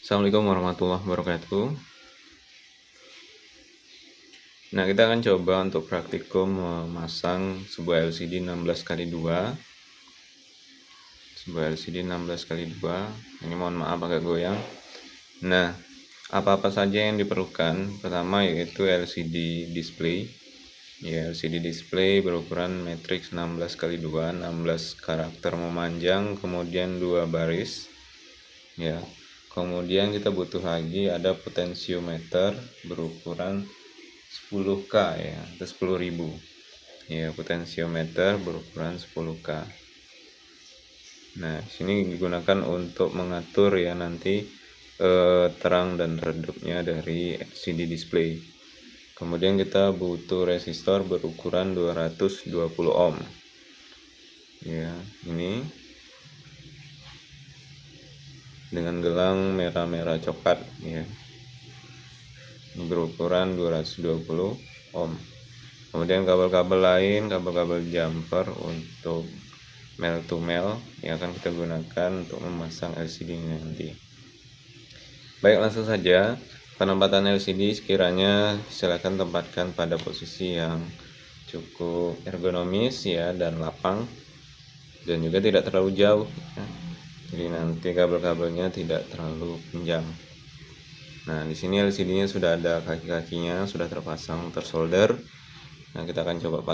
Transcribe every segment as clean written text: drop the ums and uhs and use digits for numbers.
Assalamualaikum warahmatullahi wabarakatuh. Nah, kita akan coba untuk praktikum memasang sebuah LCD 16x2. Sebuah LCD 16x2. Ini mohon maaf agak goyang. Nah, apa-apa saja yang diperlukan? Pertama yaitu LCD display. Ya, LCD display berukuran matriks 16x2, 16 karakter memanjang, kemudian 2 baris. Ya. Kemudian kita butuh lagi ada potensiometer berukuran 10K ya, atau 10.000 ya, potensiometer berukuran 10K. Nah, sini digunakan untuk mengatur ya nanti terang dan redupnya dari LCD display. Kemudian kita butuh resistor berukuran 220 ohm ya, ini dengan gelang merah-merah coklat ya, berukuran 220 ohm. Kemudian kabel-kabel lain, kabel-kabel jumper untuk male to male yang akan kita gunakan untuk memasang LCD ini nanti. Baik, langsung saja. Penempatan LCD sekiranya silakan tempatkan pada posisi yang cukup ergonomis ya, dan lapang, dan juga tidak terlalu jauh ya. Jadi nanti kabel-kabelnya tidak terlalu panjang. Nah, di sini LCD-nya sudah ada kaki-kakinya, sudah terpasang, tersolder. Nah, kita akan coba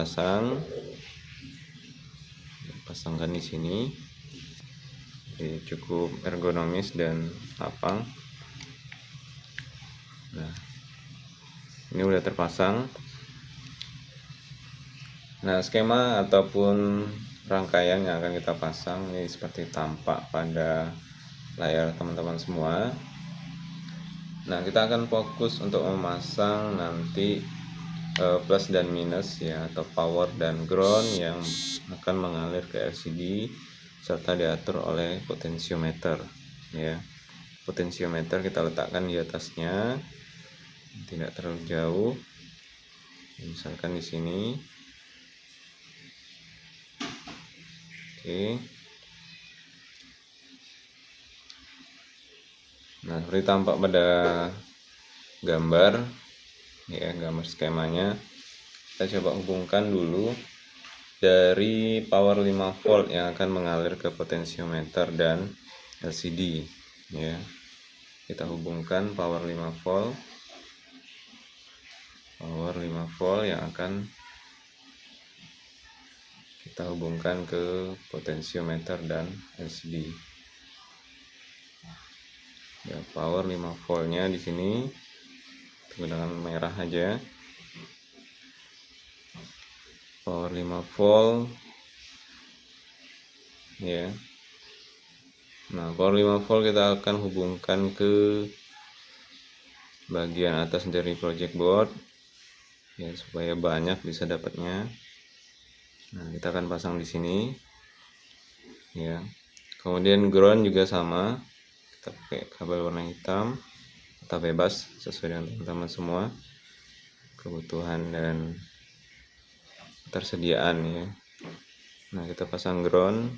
pasangkan di sini. Jadi cukup ergonomis dan lapang. Nah, ini udah terpasang. Nah, skema ataupun rangkaian yang akan kita pasang ini seperti tampak pada layar teman-teman semua. Nah, kita akan fokus untuk memasang nanti plus dan minus ya, atau power dan ground yang akan mengalir ke LCD serta diatur oleh potensiometer ya. Potensiometer kita letakkan di atasnya, tidak terlalu jauh, misalkan di sini. Oke. Nah, seperti tampak pada gambar ya, gambar skemanya. Kita coba hubungkan dulu dari power 5 volt yang akan mengalir ke potensiometer dan LCD ya. Kita hubungkan power 5 volt yang akan kita hubungkan ke potensiometer dan LCD. Ya, power 5 voltnya di sini dengan merah aja. Power 5 volt ya. Nah, power 5 volt kita akan hubungkan ke bagian atas dari project board ya, supaya banyak bisa dapatnya. Nah, kita akan pasang di sini ya. Kemudian ground juga sama, kita pakai kabel warna hitam atau bebas sesuai dengan teman-teman semua kebutuhan dan ketersediaan ya. Nah, kita pasang ground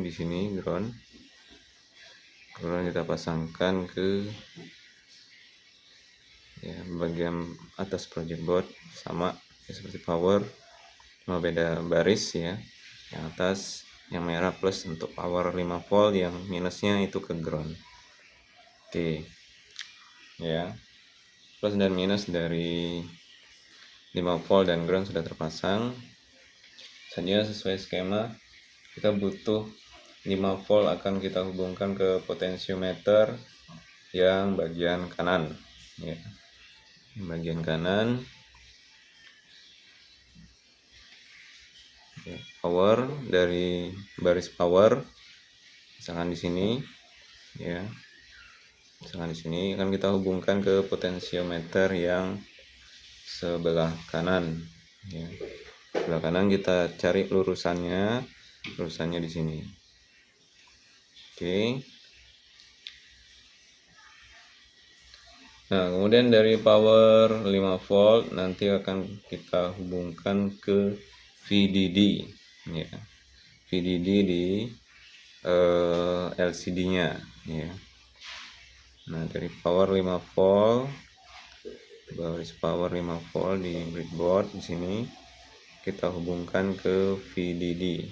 di sini. Ground kita pasangkan ke ya, bagian atas project board, sama ya, seperti power, cuma beda baris ya. Yang atas yang merah plus untuk power 5 volt, yang minusnya itu ke ground. Oke ya, plus dan minus dari 5 volt dan ground sudah terpasang saja sesuai skema. Kita butuh 5 volt akan kita hubungkan ke potensiometer yang bagian kanan ya. Bagian kanan ya, power dari baris power, misalkan di sini ya. Misalkan di sini akan kita hubungkan ke potensiometer yang sebelah kanan ya. Sebelah kanan kita cari lurusannya di sini. Oke. Nah, kemudian dari power 5 volt nanti akan kita hubungkan ke VDD ya. VDD di LCD-nya ya. Nah, dari power 5 volt, baris power 5 volt di breadboard di sini kita hubungkan ke VDD.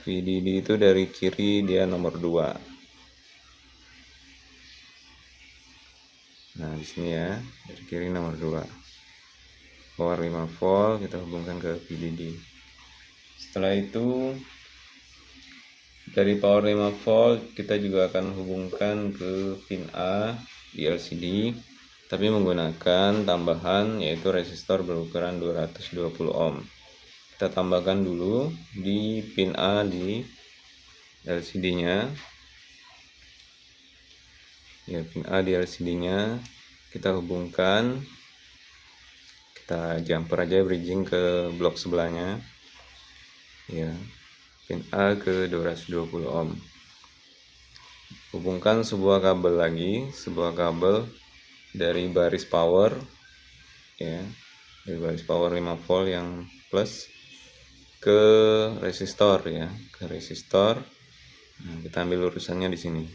VDD itu dari kiri dia nomor 2. Nah, di sini ya, dari kiri nomor 2. Power 5 volt kita hubungkan ke VDD. Setelah itu dari power 5 volt kita juga akan hubungkan ke pin A di LCD, tapi menggunakan tambahan yaitu resistor berukuran 220 ohm. Kita tambahkan dulu di pin A di LCD-nya. Ya, pin A di LCD-nya kita hubungkan. Kita jumper aja bridging ke blok sebelahnya. Ya, pin A ke 220 ohm. Hubungkan sebuah kabel lagi, sebuah kabel dari baris power, ya, dari baris power 5 volt yang plus ke resistor, ya, ke resistor. Nah, kita ambil lurusannya di sini.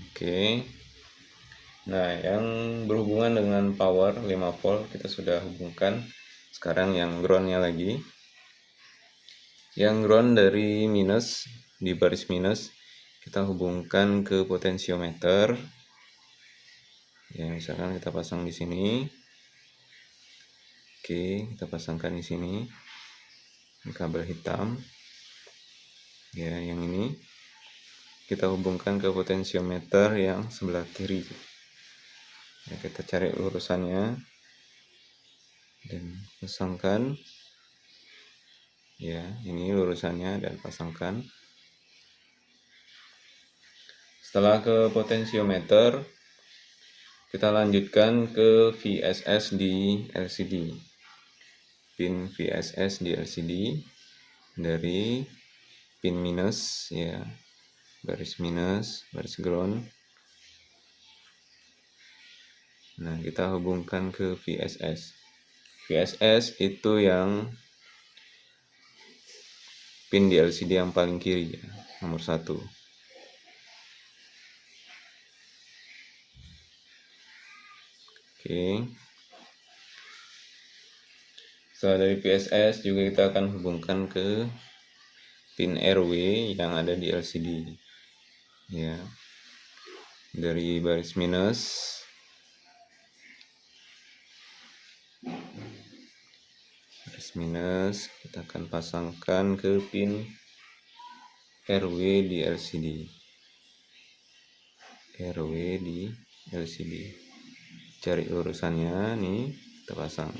Oke. Nah, yang berhubungan dengan power 5 volt kita sudah hubungkan. Sekarang yang groundnya lagi. Yang ground dari minus, di baris minus kita hubungkan ke potensiometer. Ya, misalkan kita pasang di sini. Oke, kita pasangkan di sini. Ini kabel hitam. Ya, yang ini kita hubungkan ke potensiometer yang sebelah kiri. Ya, kita cari lurusannya dan pasangkan. Ya, ini lurusannya dan pasangkan. Setelah ke potensiometer, kita lanjutkan ke VSS di LCD. Pin VSS di LCD dari pin minus, ya, baris minus, baris ground. Nah, kita hubungkan ke VSS. VSS itu yang pin di LCD yang paling kiri, ya, nomor 1. Oke. Setelah dari PSS juga kita akan hubungkan ke pin RW yang ada di LCD. Ya. Dari baris minus. Baris minus kita akan pasangkan ke pin RW di LCD. RW di LCD. Cari lurusannya nih, kita pasang.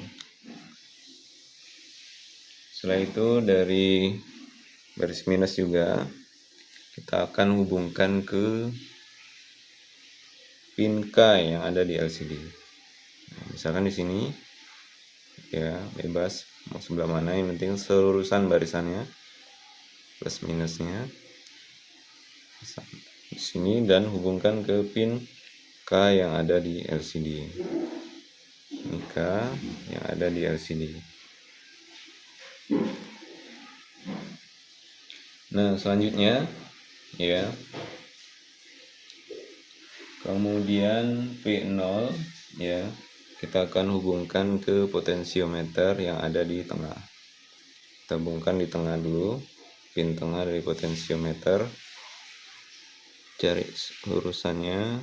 Setelah itu dari baris minus juga kita akan hubungkan ke pin K yang ada di LCD. Nah, misalkan di sini, ya, bebas mau sebelah mana, yang penting selurusan barisannya plus minusnya pasang di sini dan hubungkan ke pin K yang ada di LCD. Ini K yang ada di LCD. Nah, selanjutnya, ya, kemudian V0, ya, kita akan hubungkan ke potensiometer yang ada di tengah. Kita hubungkan di tengah dulu, pin tengah dari potensiometer. Cari lurusannya,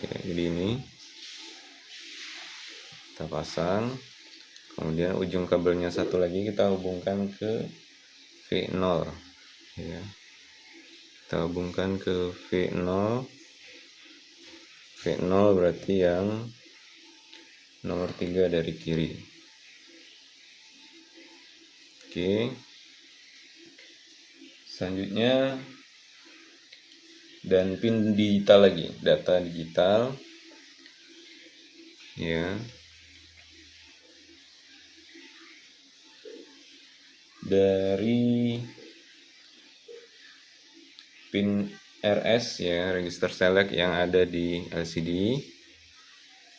ya, jadi ini kita pasang. Kemudian ujung kabelnya satu lagi kita hubungkan ke V0, ya. Kita hubungkan ke V0. V0 berarti yang nomor 3 dari kiri. Oke. Selanjutnya dan pin digital lagi, data digital, ya, dari pin RS, ya, register select yang ada di LCD,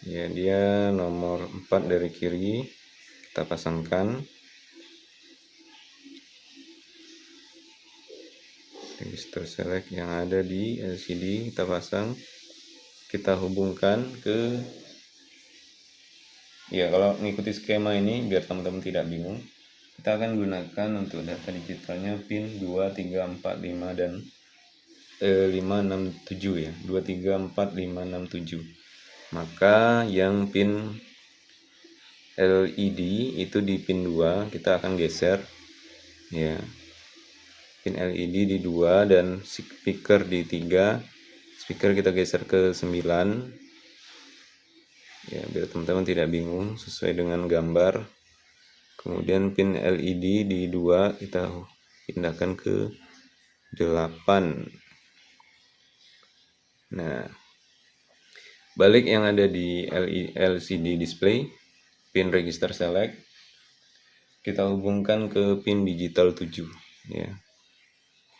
ya, dia nomor 4 dari kiri, kita pasangkan. register select yang ada di LCD kita pasang, kita hubungkan ke, ya kalau mengikuti skema ini biar teman-teman tidak bingung, kita akan gunakan untuk data digitalnya pin 2, 3, 4, 5 dan 5, 6, 7 ya, 2, 3, 4, 5, 6, 7. Maka yang pin LED itu di pin 2 kita akan geser ya, pin LED di 2 dan speaker di 3, speaker kita geser ke 9 ya, biar teman-teman tidak bingung sesuai dengan gambar. Kemudian pin LED di 2 kita pindahkan ke 8. Nah, balik yang ada di LCD display, pin register select kita hubungkan ke pin digital 7 ya.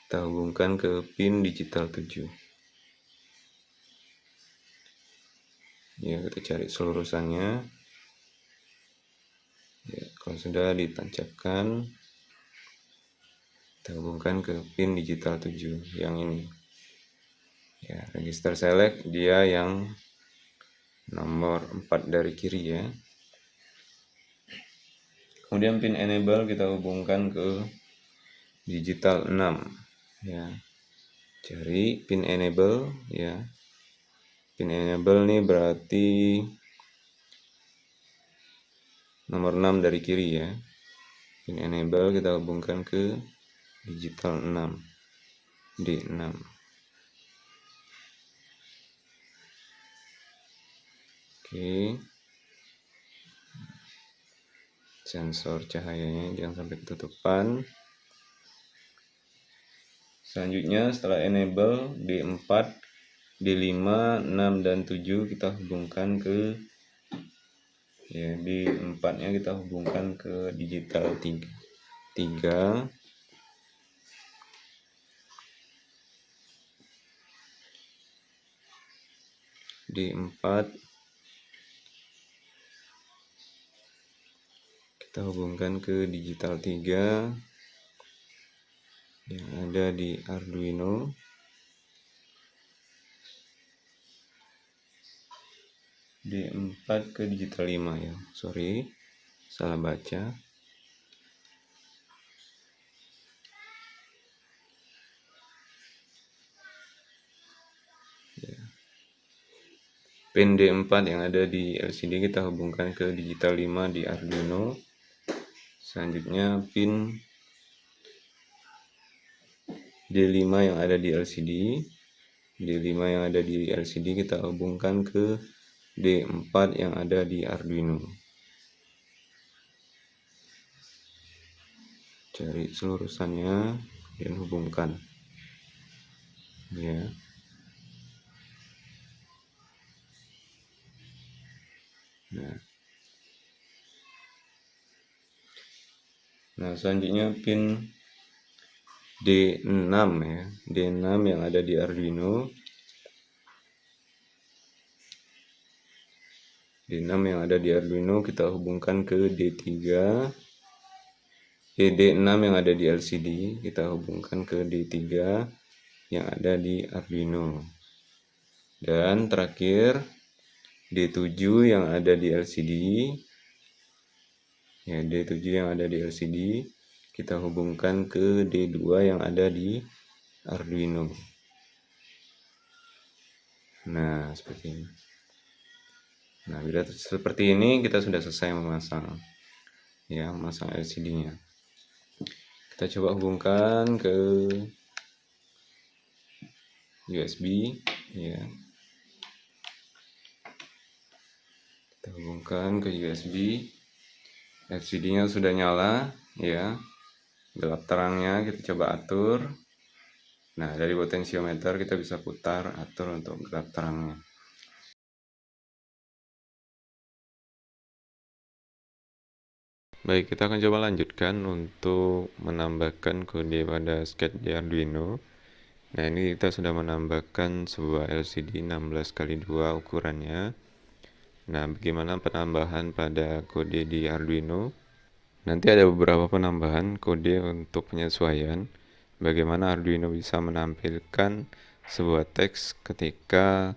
Kita hubungkan ke pin digital 7. Ya, kita cari selurusannya. Ya, kalau sudah ditancapkan, kita hubungkan ke pin digital 7 yang ini. Ya, register select dia yang nomor 4 dari kiri ya. Kemudian pin enable kita hubungkan ke digital 6 ya. Cari pin enable ya. Pin enable nih berarti nomor 6 dari kiri ya. Pin enable kita hubungkan ke digital 6 D6. Oke. Sensor cahayanya jangan sampai ketutupan. Selanjutnya setelah enable D4, D5, 6 dan 7 kita hubungkan ke ya, D4 nya kita hubungkan ke digital 3. D4 kita hubungkan ke digital 3 yang ada di Arduino. D4 ke digital 5 ya, sorry salah baca. Ya. Pin D4 yang ada di LCD kita hubungkan ke digital 5 di Arduino. Selanjutnya pin D5 yang ada di LCD. D5 yang ada di LCD kita hubungkan ke D4 yang ada di Arduino. Cari selurusannya dan hubungkan. Ya. Nah, selanjutnya pin D6 ya. D6 yang ada di Arduino. D6 yang ada di Arduino kita hubungkan ke D3. D6 yang ada di LCD kita hubungkan ke D3 yang ada di Arduino. Dan terakhir D7 yang ada di LCD. Ya, D7 yang ada di LCD kita hubungkan ke D2 yang ada di Arduino. Nah, seperti ini. Nah, bila seperti ini kita sudah selesai memasang ya, memasang LCD-nya. Kita coba hubungkan ke USB ya. Kita hubungkan ke USB. LCD-nya sudah nyala ya. Gelap terangnya kita coba atur. Nah, dari potensiometer kita bisa putar atur untuk gelap terangnya. Baik, kita akan coba lanjutkan untuk menambahkan kode pada sketch di Arduino. Nah, ini kita sudah menambahkan sebuah LCD 16x2 ukurannya. Nah, bagaimana penambahan pada kode di Arduino? Nanti ada beberapa penambahan kode untuk penyesuaian. bagaimana Arduino bisa menampilkan sebuah teks ketika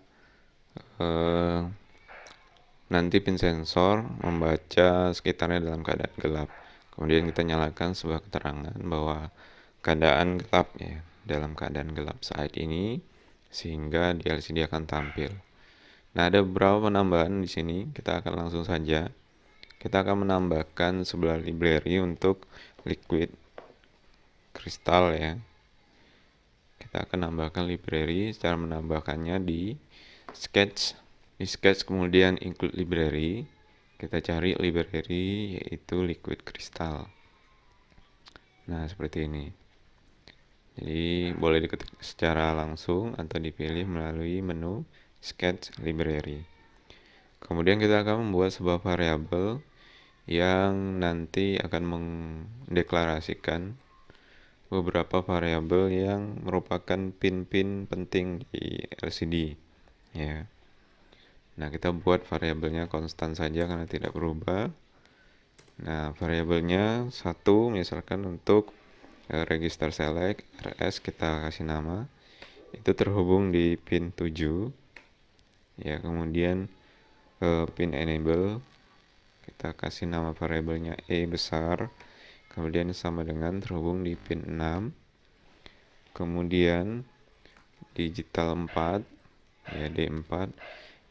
nanti pin sensor membaca sekitarnya dalam keadaan gelap. Kemudian kita nyalakan sebuah keterangan bahwa keadaan gelap ya, dalam keadaan gelap saat ini, sehingga di LCD akan tampil. Nah, ada beberapa penambahan di sini. Kita akan langsung saja. Kita akan menambahkan sebuah library untuk liquid kristal ya. Kita akan nambahkan library, cara menambahkannya di sketch. Di sketch kemudian include library. Kita cari library yaitu liquid kristal. Nah, seperti ini. Jadi boleh diketik secara langsung atau dipilih melalui menu sketch library. Kemudian kita akan membuat sebuah variabel yang nanti akan mendeklarasikan beberapa variabel yang merupakan pin-pin penting di LCD ya. Nah, kita buat variabelnya konstan saja karena tidak berubah. Nah, variabelnya satu misalkan untuk register select RS kita kasih nama, itu terhubung di pin 7 ya. Kemudian pin enable kita kasih nama variabelnya E besar, kemudian sama dengan terhubung di pin 6. Kemudian digital 4 ya, D4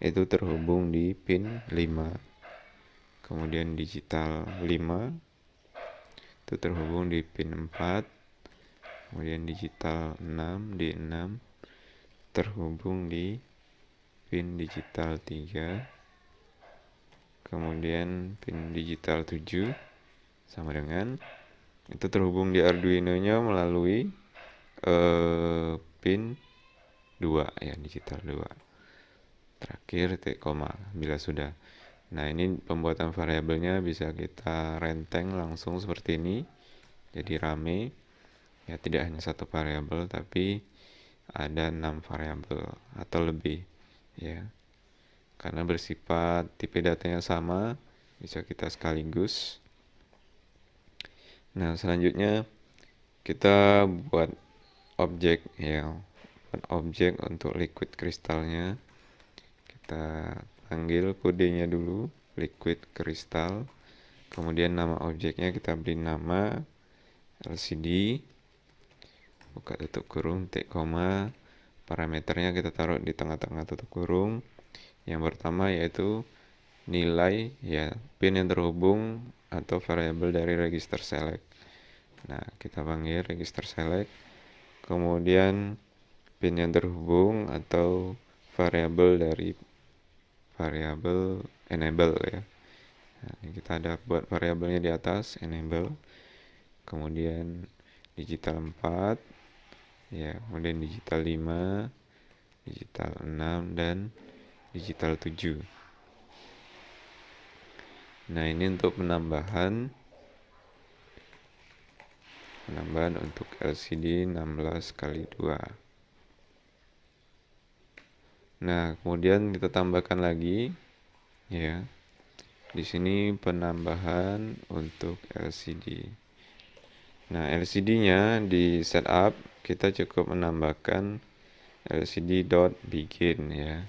itu terhubung di pin 5. Kemudian digital 5 itu terhubung di pin 4. Kemudian digital 6 D6 terhubung di pin digital 3. Kemudian pin digital 7 sama dengan itu terhubung di Arduino-nya melalui pin 2 ya, digital 2. Terakhir titik koma bila sudah. Nah, ini pembuatan variabelnya bisa kita renteng langsung seperti ini. Jadi rame. Ya, tidak hanya satu variabel tapi ada 6 variabel atau lebih ya. Karena bersifat tipe datanya sama, bisa kita sekaligus. Nah, selanjutnya kita buat objek ya. Buat objek untuk liquid kristalnya. Kita panggil kodenya dulu, liquid kristal. Kemudian nama objeknya kita beri nama LCD, buka tutup kurung, titik koma. Parameternya kita taruh di tengah-tengah tutup kurung. Yang pertama yaitu nilai ya, pin yang terhubung atau variabel dari register select. Nah, kita panggil register select. Kemudian pin yang terhubung atau variabel dari variabel enable ya. Nah, ini kita ada buat variabelnya di atas enable. Kemudian digital 4 ya, kemudian digital 5, digital 6 dan digital 7. Nah, ini untuk penambahan untuk LCD 16x2. Nah, kemudian kita tambahkan lagi ya. Di sini penambahan untuk LCD. Nah, LCD-nya di setup kita cukup menambahkan LCD.begin ya.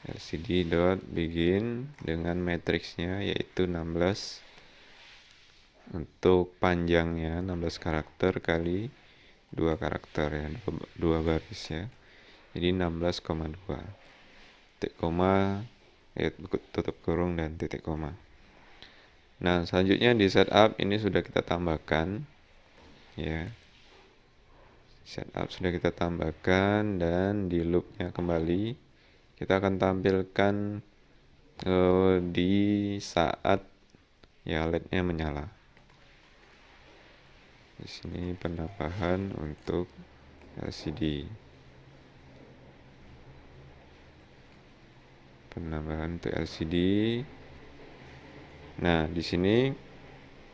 LCD.begin dengan matriksnya yaitu 16. Untuk panjangnya 16 karakter kali 2 karakter ya, 2 baris ya. Jadi 16,2. Titik koma, tutup kurung dan titik koma. Nah, selanjutnya di setup ini sudah kita tambahkan ya. Setup sudah kita tambahkan dan di loopnya kembali kita akan tampilkan di saat ya LED-nya menyala. Di sini penambahan untuk LCD. Penambahan untuk LCD. Nah, di sini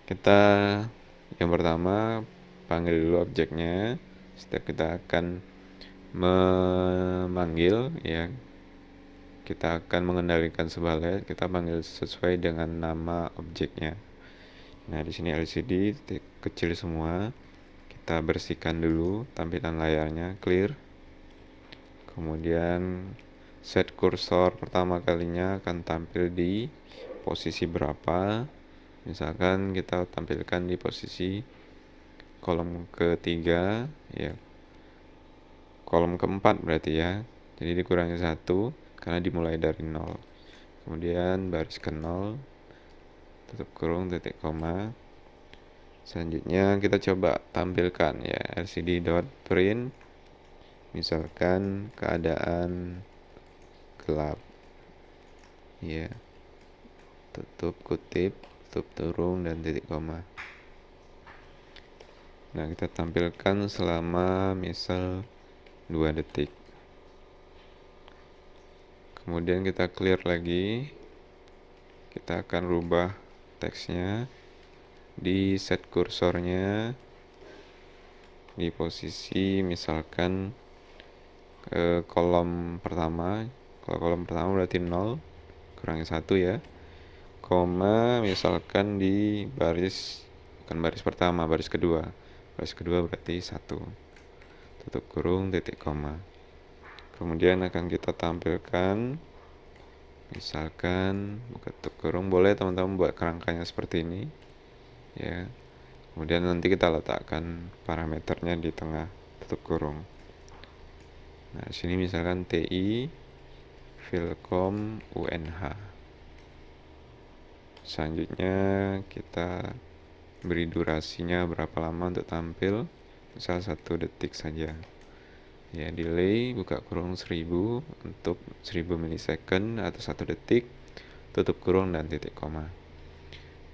kita yang pertama panggil dulu objeknya. Setiap kita akan memanggil ya, kita akan mengendalikan sebuah LED, kita panggil sesuai dengan nama objeknya. Nah, di sini LCD kecil semua. kita bersihkan dulu tampilan layarnya, clear. Kemudian set kursor pertama kalinya akan tampil di posisi berapa. Misalkan kita tampilkan di posisi kolom ketiga, ya kolom keempat berarti ya, jadi dikurangi 1 karena dimulai dari 0. Kemudian baris ke 0, tutup kurung, titik koma. Selanjutnya kita coba tampilkan ya lcd.print, misalkan keadaan gelap ya, tutup kutip, tutup kurung, dan titik koma. Nah, kita tampilkan selama misal 2 detik. Kemudian kita clear lagi. Kita akan rubah teksnya, di set kursornya di posisi misalkan kolom pertama. Kalau kolom pertama berarti 0 kurangi 1 ya, koma misalkan di baris, bukan baris pertama, baris kedua. Baris kedua berarti 1, tutup kurung, titik koma. Kemudian akan kita tampilkan, misalkan buka tutup kurung, boleh teman-teman buat kerangkanya seperti ini ya. Kemudian nanti kita letakkan parameternya di tengah tutup kurung. Nah, sini misalkan TI Filkom UNH. Selanjutnya kita beri durasinya berapa lama untuk tampil, misal 1 detik saja ya. Delay buka kurung 1000 untuk 1000 milisecond atau 1 detik, tutup kurung, dan titik koma.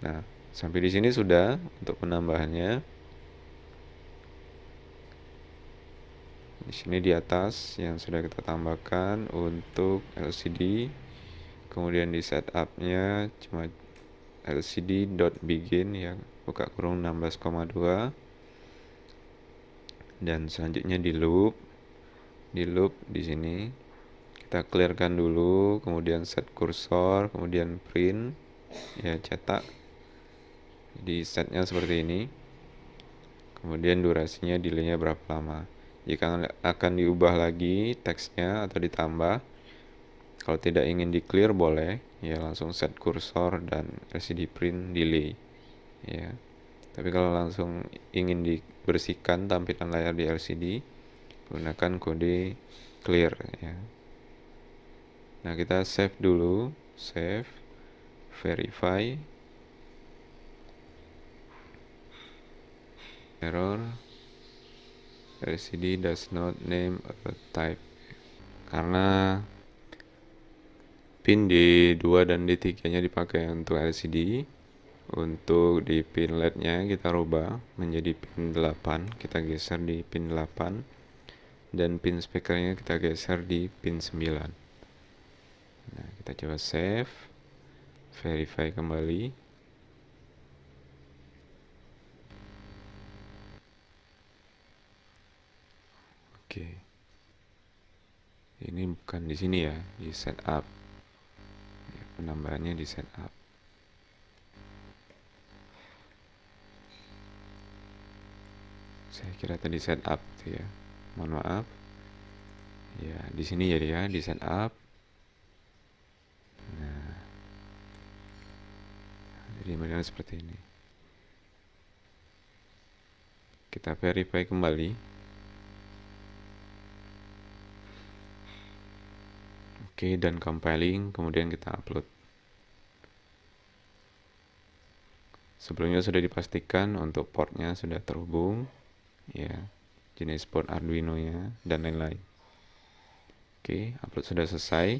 Nah, sampai di sini sudah untuk penambahannya. Di sini di atas yang sudah kita tambahkan untuk LCD. Kemudian di setupnya cuma lcd.begin ya, buka kurung 16,2. Dan selanjutnya di loop di sini kita clearkan dulu, kemudian set kursor, kemudian print ya, cetak. Di setnya seperti ini. Kemudian durasinya, delaynya berapa lama. Jika akan diubah lagi teksnya atau ditambah, kalau tidak ingin di clear boleh ya, langsung set kursor dan LCD print delay ya. Tapi kalau langsung ingin dibersihkan tampilan layar di LCD, gunakan kode clear ya. Nah, kita save dulu, save, verify, error, LCD does not name a type. Karena pin D2 dan D3 nya dipakai untuk LCD, untuk di pin LED nya kita rubah menjadi pin 8, kita geser di pin 8, dan pin speakernya kita geser di pin 9. Nah, kita coba save, verify kembali. Oke, ini bukan di sini ya, di setup ya, penambahannya di setup. Saya kira tadi setup tuh ya, mohon maaf ya. Di sini jadi ya, di setup. Nah, jadi modelnya seperti ini. Kita verify kembali. Oke, dan compiling, kemudian kita upload. Sebelumnya sudah dipastikan untuk portnya sudah terhubung ya, jenis port Arduino nya dan lain-lain. Oke, upload sudah selesai.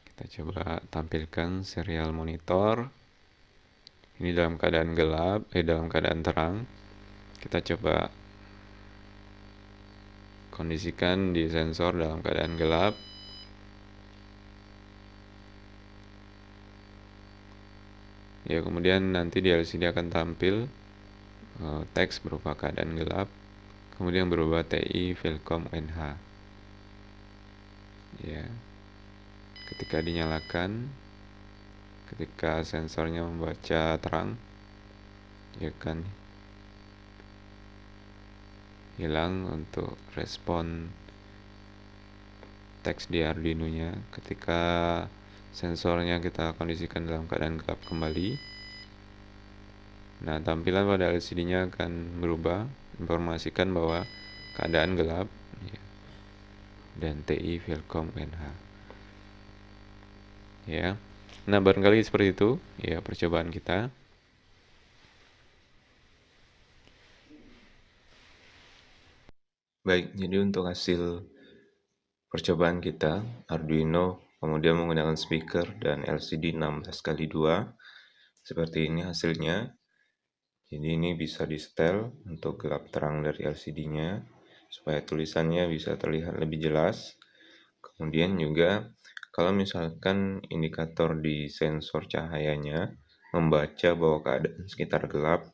Kita coba tampilkan serial monitor. Ini dalam keadaan gelap, dalam keadaan terang. Kita coba kondisikan di sensor dalam keadaan gelap. Ya, kemudian nanti di LCD akan tampil teks berupa keadaan gelap, kemudian berubah TI Filkom UNH. Ya, ketika dinyalakan, ketika sensornya membaca terang, ya kan, hilang untuk respon teks di Arduino nya ketika sensornya kita kondisikan dalam keadaan gelap kembali. Nah, tampilan pada LCD nya akan berubah, informasikan bahwa keadaan gelap, ya, dan TI Vilcom UNH, ya. Nah, barangkali seperti itu ya percobaan kita. Baik, jadi untuk hasil percobaan kita Arduino kemudian menggunakan speaker dan LCD 16x2, seperti ini hasilnya. Jadi ini bisa di setel untuk gelap terang dari LCD-nya supaya tulisannya bisa terlihat lebih jelas. Kemudian juga kalau misalkan indikator di sensor cahayanya membaca bahwa keadaan sekitar gelap,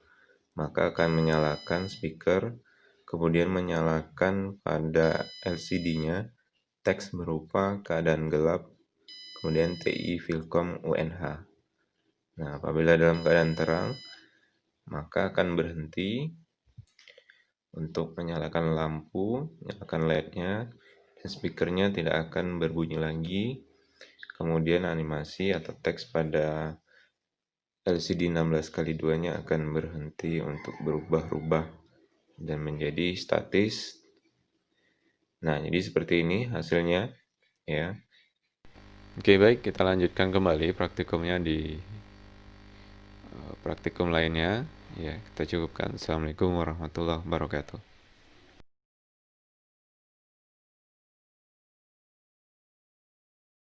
maka akan menyalakan speaker, kemudian menyalakan pada LCD-nya teks berupa keadaan gelap, kemudian TI Vilcom UNH. Nah, apabila dalam keadaan terang, maka akan berhenti untuk menyalakan lampu, menyalakan LED-nya, dan speakernya tidak akan berbunyi lagi. Kemudian animasi atau teks pada LCD 16x2-nya akan berhenti untuk berubah-ubah dan menjadi statis. Nah, jadi seperti ini hasilnya, ya. Oke, baik, kita lanjutkan kembali praktikumnya di praktikum lainnya. Ya, kita cukupkan. Assalamualaikum warahmatullahi wabarakatuh.